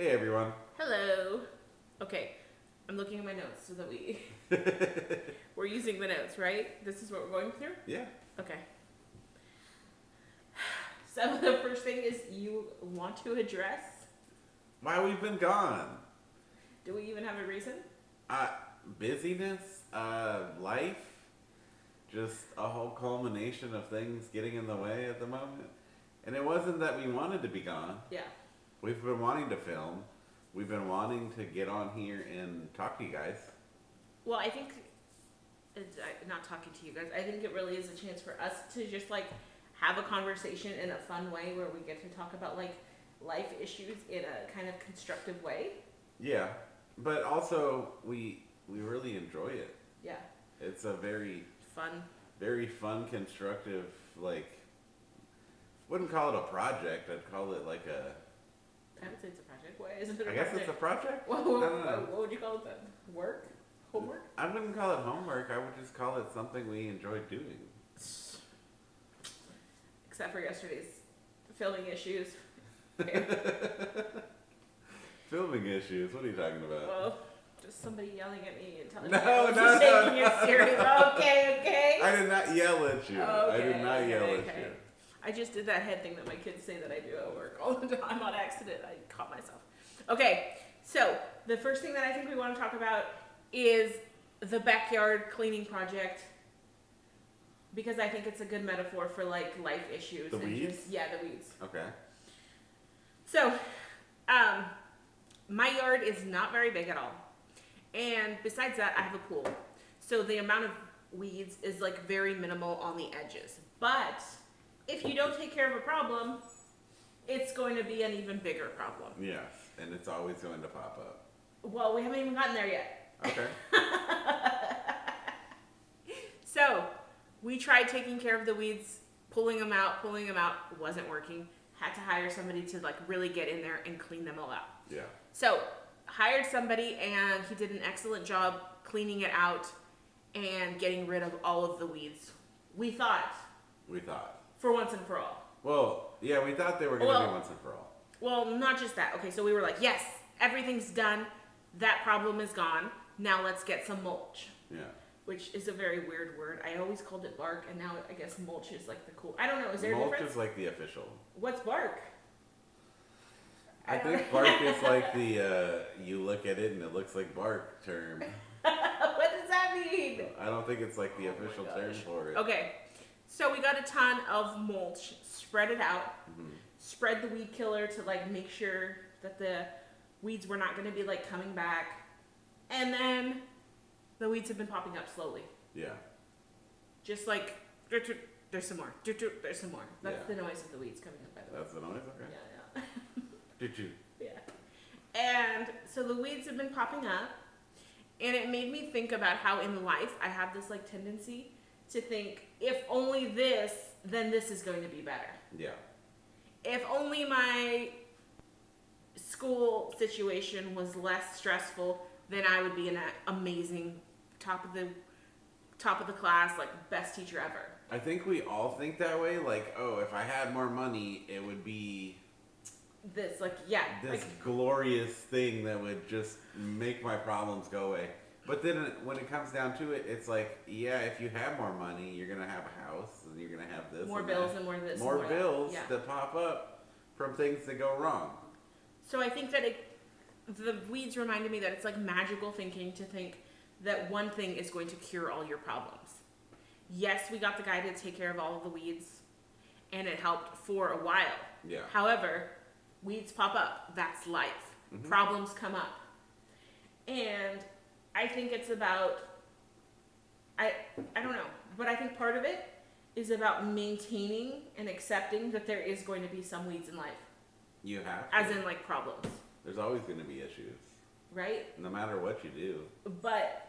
Hey everyone. Hello. Okay, I'm looking at my notes so that we're using the notes, right? This is what we're going through? Yeah. Okay. So the first thing is you want to address, Why we've been gone? do we even have a reason? Uh, Busyness, life, just a whole culmination of things getting in the way at the moment. And it wasn't that we wanted to be gone. Yeah. We've been wanting to film. We've been wanting to get on here and talk to you guys. Well, I think, not talking to you guys, I think it really is a chance for us to just like have a conversation in a fun way where we get to talk about like life issues in a kind of constructive way. Yeah. But also, we really enjoy it. Yeah. It's a very Fun. constructive, like, wouldn't call it a project. I'd call it like a, I would say it's a project. Why isn't it a I guess project? it's a project? What, I don't know. what would you call it then? Work? Homework? I wouldn't call it homework. I would just call it something we enjoy doing. Except for yesterday's filming issues. Filming issues? What are you talking about? Well, just somebody yelling at me and telling No, me I was no, taking no. it serious. Okay. I did not yell at you. I did Okay, not yell okay, at okay. you. I just did that head thing that my kids say that I do at work all the time on accident. I caught myself. Okay, so the first thing that I think we want to talk about is the backyard cleaning project, because I think it's a good metaphor for like life issues. The and weeds? Just, yeah, the weeds. Okay. So, my yard is not very big at all. And besides that, I have a pool. So the amount of weeds is like very minimal on the edges. But if you don't take care of a problem, it's going to be an even bigger problem. Yes, and it's always going to pop up. Well, we haven't even gotten there yet. Okay. So, we tried taking care of the weeds, pulling them out, wasn't working. Had to hire somebody to like really get in there and clean them all out. Yeah. So, hired somebody and he did an excellent job cleaning it out and getting rid of all of the weeds. We thought, We thought. for once and for all. Well, yeah, we thought they were going to be once and for all. Well, not just that. Okay, so we were like, yes, everything's done. That problem is gone. Now let's get some mulch. Yeah. Which is a very weird word. I always called it bark, and now I guess mulch is like the cool. I don't know. Is there a Mulch difference? is like the official. What's bark? I think bark is like the, you look at it and it looks like bark term. What does that mean? I don't think it's like the Oh my official term gosh. for it. Okay, so we got a ton of mulch, spread it out, spread the weed killer to like make sure that the weeds were not going to be like coming back, and then the weeds have been popping up slowly. Yeah. Just like, there's some more, there's some more. That's Yeah. the noise of the weeds coming up, by the way. That's the noise? Okay. Yeah, yeah. Did you? Yeah. And so the weeds have been popping up, and it made me think about how in life I have this like tendency to think, if only this, then this is going to be better. Yeah. If only my school situation was less stressful, then I would be an amazing top of the class, like best teacher ever. I think we all think that way. Like, oh, if I had more money, it would be This, like, yeah. this Like, glorious thing that would just make my problems go away. But then when it comes down to it, it's like, yeah, if you have more money, you're going to have a house, and you're going to have this more and bills that. and more this More and more bills that. Yeah. that pop up from things that go wrong. So I think that the weeds reminded me that it's like magical thinking to think that one thing is going to cure all your problems. Yes, we got the guy to take care of all of the weeds, and it helped for a while. Yeah. However, weeds pop up. That's life. Mhm. Problems come up. And I think it's about, I don't know, but I think part of it is about maintaining and accepting that there is going to be some weeds in life, You have to. as in like problems, There's always going to be issues, right? no matter what you do. But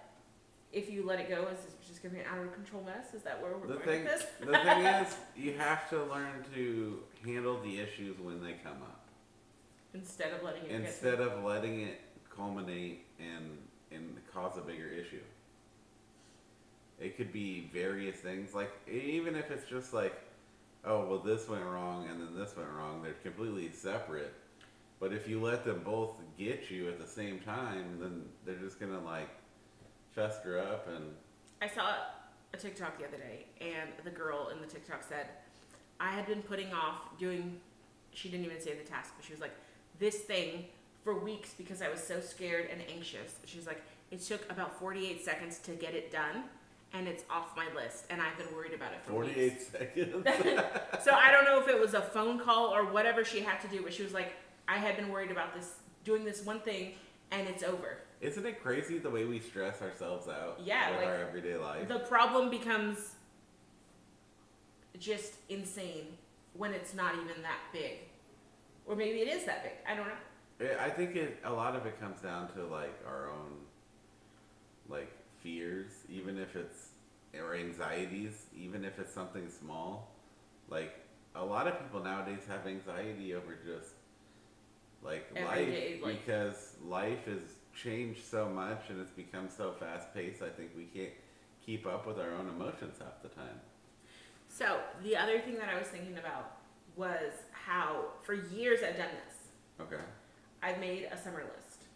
if you let it go, is it just going to be an out of control mess? Is that where we're The going thing, with this? the thing is, you have to learn to handle the issues when they come up, Instead of letting it instead of letting it culminate and cause a bigger issue. It could be various things, like even if it's just like, oh well, this went wrong and then this went wrong. They're completely separate, But if you let them both get you at the same time, then they're just gonna like fester up and. I saw a TikTok the other day, and the girl in the TikTok said, I had been putting off doing, she didn't even say the task, but she was like, this thing for weeks because I was so scared and anxious. She was like, it took about 48 seconds to get it done, and it's off my list, and I've been worried about it for 48 weeks. seconds? So I don't know if it was a phone call or whatever she had to do, but she was like, I had been worried about this, doing this one thing, and it's over. Isn't it crazy the way we stress ourselves out Yeah, with like, our everyday life? The problem becomes just insane when it's not even that big. Or maybe it is that big. I don't know. I think a lot of it comes down to like our own like fears, even if it's, or anxieties, even if it's something small. Like a lot of people nowadays have anxiety over just like Everyday life, life. because life has changed so much and it's become so fast paced. I think we can't keep up with our own emotions half the time. So the other thing that I was thinking about was how for years I've done this. Okay. I've made a summer list.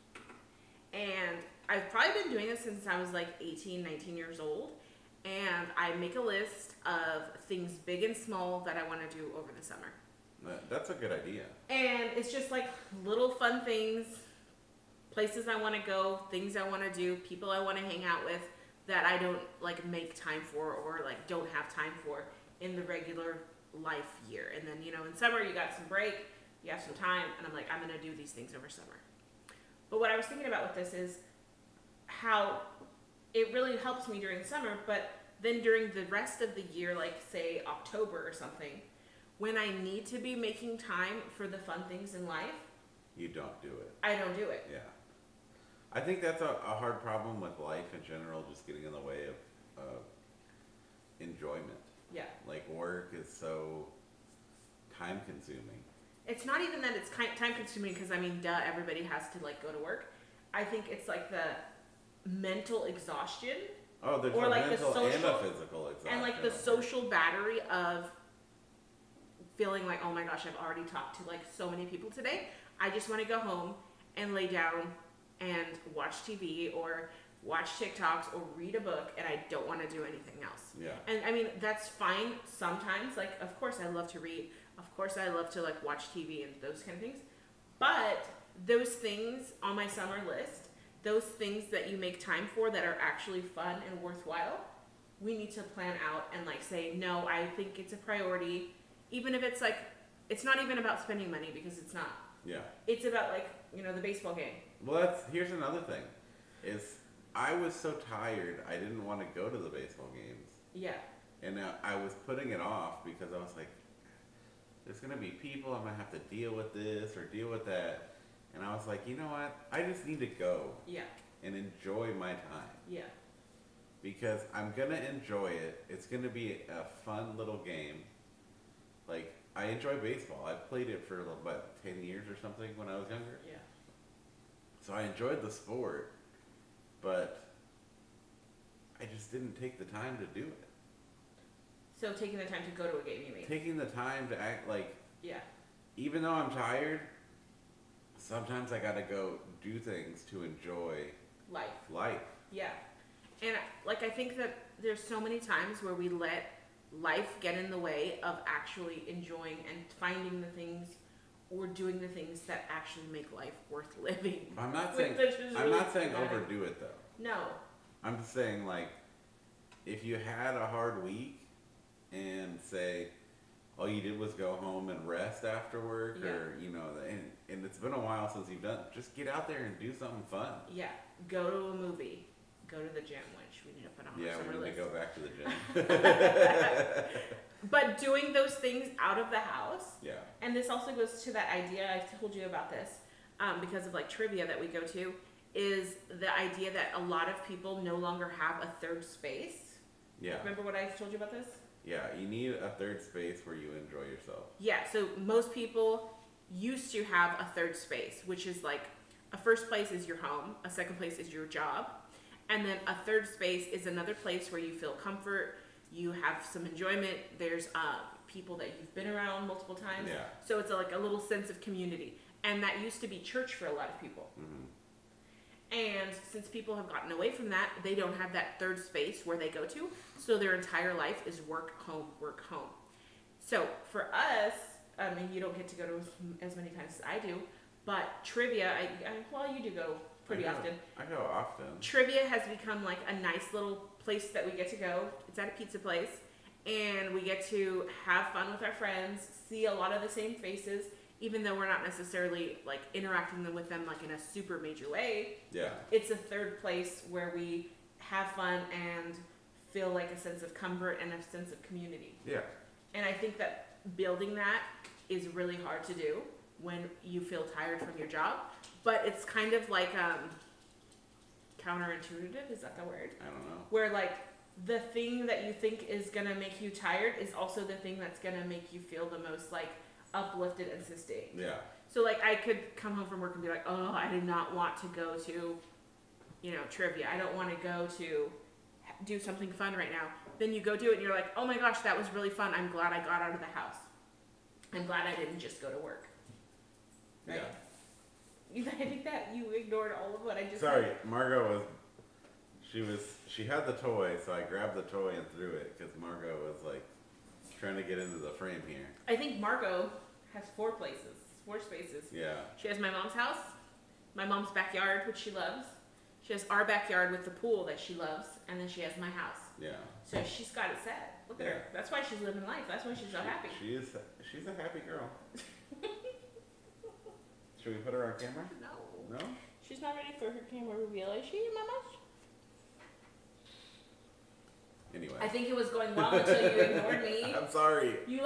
And I've probably been doing this since I was like 18, 19 years old. And I make a list of things big and small that I want to do over the summer. That's a good idea. And it's just like little fun things, places I want to go, things I want to do, people I want to hang out with that I don't like make time for or like don't have time for in the regular life year. And then, you know, in summer you got some break, you have some time, and I'm like, I'm going to do these things over summer. But what I was thinking about with this is how it really helps me during summer, but then during the rest of the year, like say October or something, when I need to be making time for the fun things in life, You don't do it. I don't do it. Yeah. I think that's a hard problem with life in general, just getting in the way of enjoyment. Yeah. Like work is so time consuming. It's not even that it's time consuming because I mean, duh, everybody has to like go to work. I think it's like the mental exhaustion Oh, there's Or a like the mental and a social- physical exhaustion. and like the of it. social battery of feeling like, oh my gosh, I've already talked to like so many people today. I just want to go home and lay down and watch TV or watch TikToks or read a book, and I don't want to do anything else. Yeah. And I mean, that's fine sometimes. Like, of course I love to read. Of course I love to like watch TV and those kind of things. But those things on my summer list, those things that you make time for that are actually fun and worthwhile, we need to plan out and like say, no, I think it's a priority. Even if it's like, it's not even about spending money because it's not. Yeah. It's about like, you know, the baseball game. Well, here's another thing, is I was so tired I didn't want to go to the baseball games, Yeah. and I was putting it off because I was like, there's gonna be people, I'm gonna have to deal with this or deal with that, and I was like, you know what? I just need to go Yeah. and enjoy my time Yeah. because I'm gonna enjoy it. It's gonna be a fun little game. Like I enjoy baseball. I played it for about 10 years or something when I was younger. Yeah. So I enjoyed the sport, but I just didn't take the time to do it. So taking the time to go to a game, you mean? Taking the time to act like, Yeah. even though I'm tired, sometimes I gotta go do things to enjoy Life. life. Yeah. And like I think that there's so many times where we let life get in the way of actually enjoying and finding the things or doing the things that actually make life worth living. I'm not Which saying is I'm really not saying dramatic. overdo it though. No. I'm just saying like, if you had a hard week and say all you did was go home and rest after work, Yeah. or you know, and it's been a while since you've done, just get out there and do something fun. Yeah. Go to a movie. Go to the gym, which we need to put on Yeah, our summer we need list. to go back to the gym. But doing those things out of the house, Yeah. and this also goes to that idea I've told you about this, because of like trivia that we go to, is the idea that a lot of people no longer have a third space. Yeah. Remember what I told you about this? Yeah, you need a third space where you enjoy yourself. Yeah, so most people used to have a third space, which is like a first place is your home, a second place is your job, and then a third space is another place where you feel comfort, you have some enjoyment, there's people that you've been around multiple times. Yeah. So it's like a little sense of community. And that used to be church for a lot of people. Mm-hmm. And since people have gotten away from that, they don't have that third space where they go to. So their entire life is work, home, work, home. So for us, I mean, you don't get to go to as many times as I do, but trivia, well, you do go pretty often. I go often. Trivia has become like a nice little place that we get to go. It's at a pizza place, and we get to have fun with our friends, see a lot of the same faces, even though we're not necessarily like interacting with them like in a super major way. Yeah. It's a third place where we have fun and feel like a sense of comfort and a sense of community. Yeah. And I think that building that is really hard to do when you feel tired from your job. But it's kind of like counterintuitive, is that the word? I don't know. Where like the thing that you think is gonna make you tired is also the thing that's gonna make you feel the most like uplifted and sustained. Yeah. So like I could come home from work and be like, oh, I did not want to go to, trivia. I don't want to go to do something fun right now. Then you go do it and you're like, oh my gosh, that was really fun. I'm glad I got out of the house. I'm glad I didn't just go to work. Right? Yeah. I think that you ignored all of what I just Sorry, said. Margot she had the toy, so I grabbed the toy and threw it because Margot was like trying to get into the frame here. I think Margot has 4 spaces. Yeah. She has my mom's house, my mom's backyard, which she loves. She has our backyard with the pool that she loves, and then she has my house. Yeah. So she's got it set. Look at her. That's why she's living life. That's why she's so happy. She's a happy girl. Should we put her on camera? No. No? She's not ready for her camera reveal, is she, Mama? Anyway. I think it was going well until you ignored me. I'm sorry. You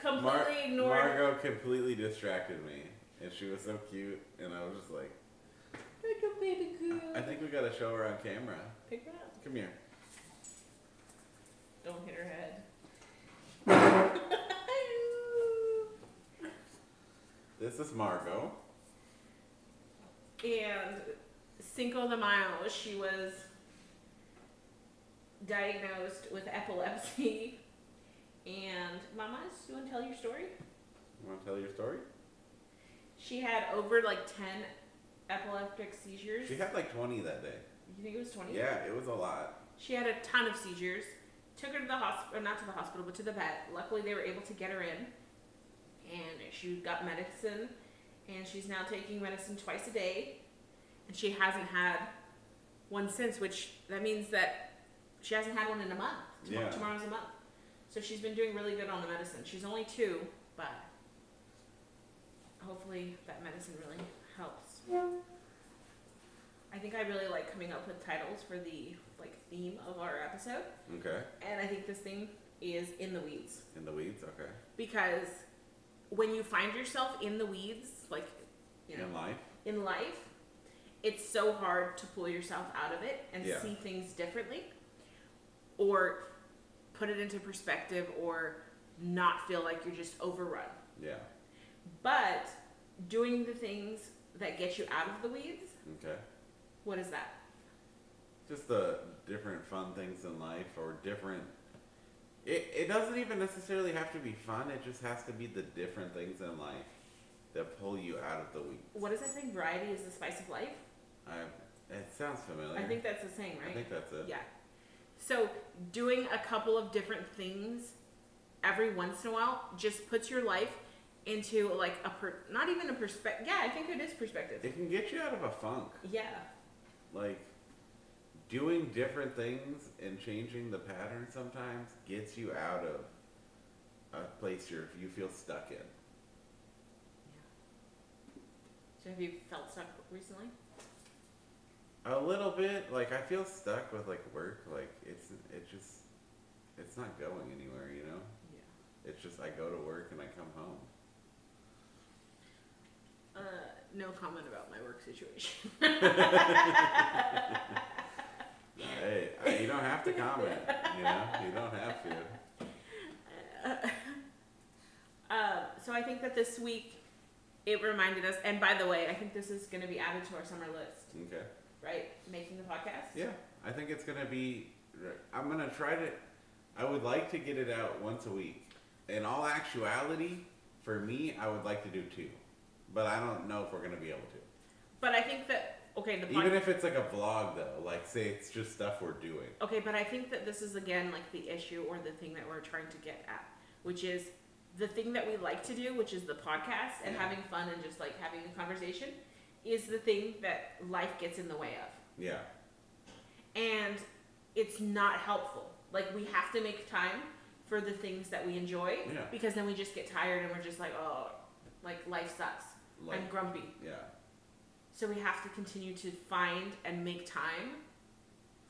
completely ignored. Margot completely distracted me, and she was so cute, and I was just like, Like a baby girl. I think we gotta show her on camera. Pick her up. Come here. Don't hit her head. This is Margot. And Cinco de Mayo, she was diagnosed with epilepsy. And Mama, do you want to tell your story? You want to tell your story? She had over 10 epileptic seizures. She had 20 that day. You think it was 20? Yeah, it was a lot. She had a ton of seizures. Took her to the hospital, not to the hospital, but to the vet. Luckily, they were able to get her in. And she got medicine. And she's now taking medicine twice a day. And she hasn't had one since, which that means that she hasn't had one in a month. Yeah. Tomorrow's a month. So she's been doing really good on the medicine. She's only 2, but hopefully that medicine really helps. I think I really like coming up with titles for the theme of our episode. Okay. And I think this thing is In the Weeds. In the weeds? Okay. Because when you find yourself in the weeds, In life? it's so hard to pull yourself out of it and Yeah. see things differently, or put it into perspective, or not feel like you're just overrun. Yeah. But doing the things that get you out of the weeds, Okay. what is that? Just the different fun things in life, or different. It doesn't even necessarily have to be fun. It just has to be the different things in life that pull you out of the weeds. What is that saying? Variety is the spice of life? It sounds familiar. I think that's the saying, right? I think that's it. Yeah. So doing a couple of different things every once in a while just puts your life into not even a perspective. Yeah, I think it is perspective. It can get you out of a funk. Yeah. Doing different things and changing the pattern sometimes gets you out of a place you feel stuck in. So have you felt stuck recently? A little bit. I feel stuck with work. It's not going anywhere, Yeah. It's just I go to work and I come home. No comment about my work situation. Hey, you don't have to comment. You don't have to. So I think that this week it reminded us, and by the way, I think this is going to be added to our summer list, Okay. right? Making the podcast? Yeah, I think it's gonna be. I'm gonna try to. I would like to get it out once a week. In all actuality, for me, I would like to do 2. but I don't know if we're gonna be able to. But I think that, okay, Even if it's like a vlog though, like say it's just stuff we're doing. okay, but I think that this is again like the issue or the thing that we're trying to get at, which is the thing that we like to do, which is the podcast and Yeah. having fun and just like having a conversation, is the thing that life gets in the way of. Yeah. And it's not helpful. Like we have to make time for the things that we enjoy, Yeah. because then we just get tired and we're just like, oh, like life sucks. Like, I'm grumpy. yeah. So we have to continue to find and make time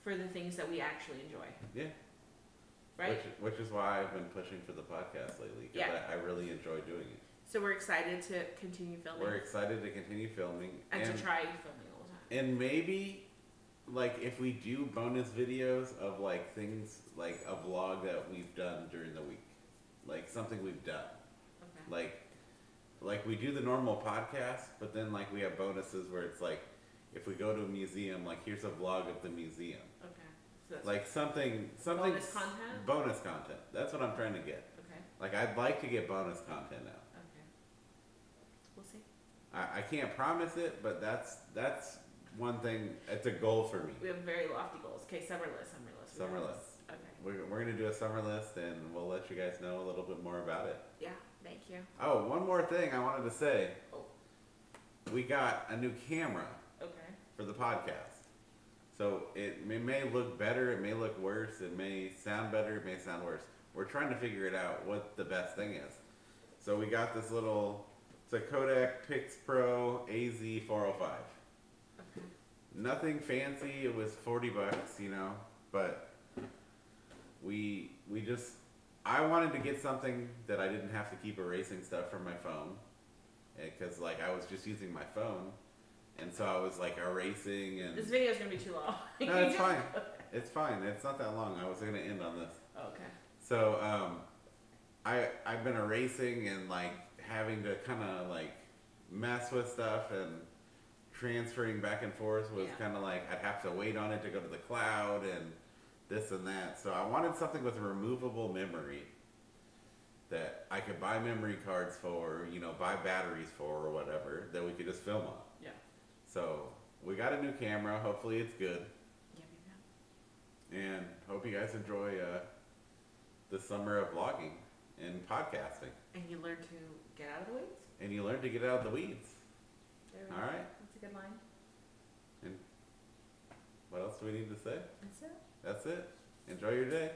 for the things that we actually enjoy. Yeah. Right? Which is why I've been pushing for the podcast lately. 'Cause Yeah. I really enjoy doing it. So we're excited to continue filming. We're excited to continue filming. and to try filming all the time. And maybe, like, if we do bonus videos of, like, things, like a vlog that we've done during the week. Like, something we've done. Okay. Like we do the normal podcast, but then, like, we have bonuses where it's like, if we go to a museum, like, here's a vlog of the museum. Okay. So that's Like, something. bonus content? Bonus content. That's what I'm trying to get. Okay. Like, I'd like to get bonus content now. Okay. We'll see. I can't promise it, but that's one thing. It's a goal for me. We have very lofty goals. Okay, summer list. Summer list. Okay. We're gonna do a summer list, and we'll let you guys know a little bit more about it. Yeah, thank you. Oh, one more thing I wanted to say. Oh. We got a new camera Okay. for the podcast. So it may look better, it may look worse, it may sound better, it may sound worse. We're trying to figure it out what the best thing is. So we got this little, it's a Kodak Pix Pro AZ405. Okay. Nothing fancy, it was $40, you know, but we just, I wanted to get something that I didn't have to keep erasing stuff from my phone, because like I was just using my phone, and so I was like erasing and. This video is gonna be too long. No, it's fine. It's fine. It's not that long. I was gonna end on this. Okay. So I've been erasing and like having to kind of like mess with stuff, and transferring back and forth was Yeah. kind of like I'd have to wait on it to go to the cloud and this and that. So I wanted something with removable memory that I could buy memory cards for, you know, buy batteries for or whatever, that we could just film on. Yeah. So we got a new camera. Hopefully it's good. Yeah. And hope you guys enjoy the summer of vlogging and podcasting. And you learn to get out of the weeds. And you learn to get out of the weeds. There we All go. right. That's a good line. And what else do we need to say? That's it. That's it. Enjoy your day.